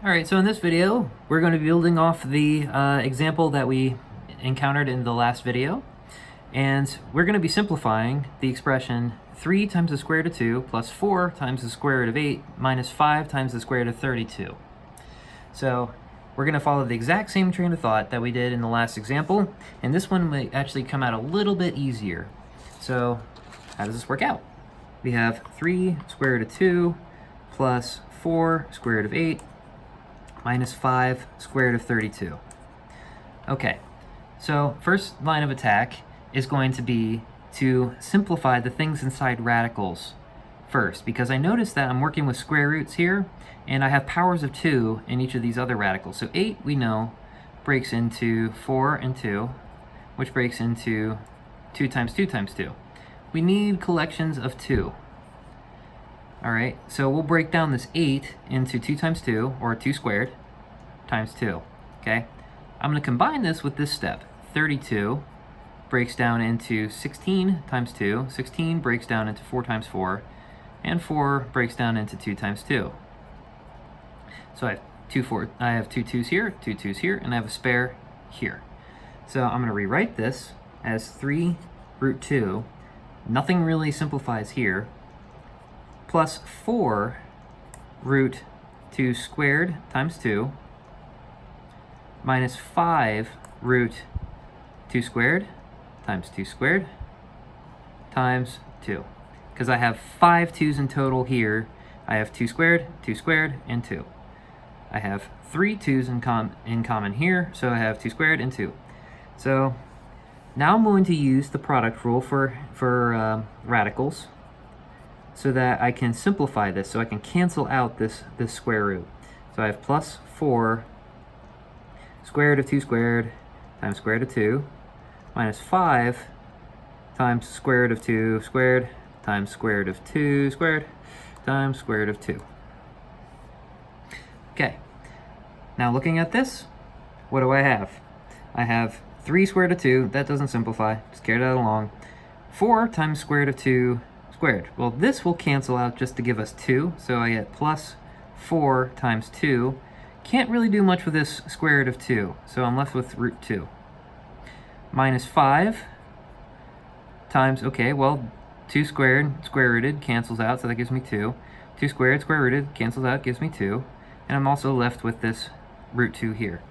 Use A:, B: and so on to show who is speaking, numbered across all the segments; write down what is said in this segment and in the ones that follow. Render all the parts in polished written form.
A: Alright, so in this video, we're going to be building off the example that we encountered in the last video. And we're going to be simplifying the expression 3 times the square root of 2 plus 4 times the square root of 8 minus 5 times the square root of 32. So we're going to follow the exact same train of thought that we did in the last example, and this one may actually come out a little bit easier. So how does this work out? We have 3 square root of 2 plus 4 square root of 8 minus 5 square root of 32. Okay, so first line of attack is going to be to simplify the things inside radicals first, because I noticed that I'm working with square roots here, and I have powers of 2 in each of these other radicals. So 8, we know, breaks into 4 and 2, which breaks into 2 times 2 times 2. We need collections of 2. Alright, so we'll break down this 8 into 2 times 2, or 2 squared, times 2, okay? I'm going to combine this with this step. 32 breaks down into 16 times 2, 16 breaks down into 4 times 4, and 4 breaks down into 2 times 2. So I have two 2's here, 2 2's here, and I have a spare here. So I'm going to rewrite this as 3 root 2, nothing really simplifies here, plus 4 root 2 squared times 2 minus 5 root 2 squared times 2 squared times 2. Because I have 5 2's in total here, I have 2 squared, and 2. I have 3 2's in common here, so I have 2 squared and 2. So now I'm going to use the product rule for radicals, so that I can simplify this, so I can cancel out this square root. So I have plus 4 square root of 2 squared times square root of 2 minus 5 times square root of 2 squared times square root of 2 squared times square root of 2. Okay, now looking at this, what do I have? I have 3 square root of 2, that doesn't simplify, just carry that along. 4 times square root of 2 squared. Well, this will cancel out just to give us 2, so I get plus 4 times 2. Can't really do much with this square root of 2, so I'm left with root 2. Minus 5 times, okay, well, 2 squared, square rooted, cancels out, so that gives me 2. 2 squared, square rooted, cancels out, gives me 2. And I'm also left with this root 2 here.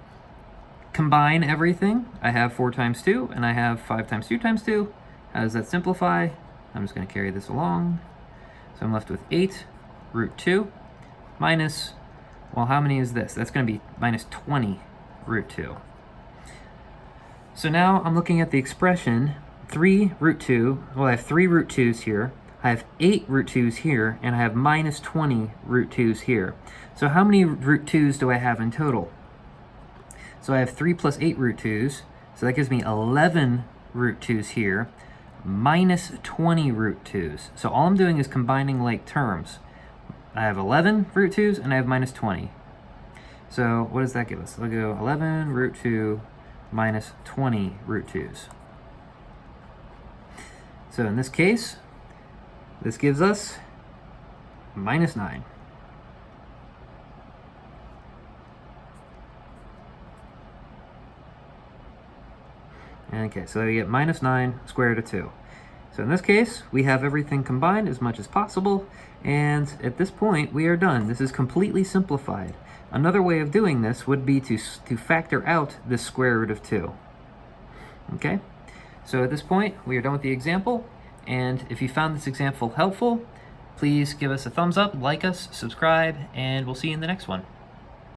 A: Combine everything. I have 4 times 2, and I have 5 times 2 times 2. How does that simplify? I'm just going to carry this along. So I'm left with 8 root 2 minus, well, how many is this? That's going to be minus 20 root 2. So now I'm looking at the expression 3 root 2. Well, I have 3 root 2's here. I have 8 root 2's here, and I have minus 20 root 2's here. So how many root 2's do I have in total? So I have 3 plus 8 root 2's, so that gives me 11 root 2's here, minus 20 root 2's. So all I'm doing is combining like terms. I have 11 root 2's, and I have minus 20. So what does that give us? I'll go 11 root 2 minus 20 root 2's. So in this case, this gives us minus 9. Okay, so you get minus 9 square root of 2. So in this case, we have everything combined as much as possible, and at this point, we are done. This is completely simplified. Another way of doing this would be to factor out this square root of 2. Okay, so at this point, we are done with the example, and if you found this example helpful, please give us a thumbs up, like us, subscribe, and we'll see you in the next one.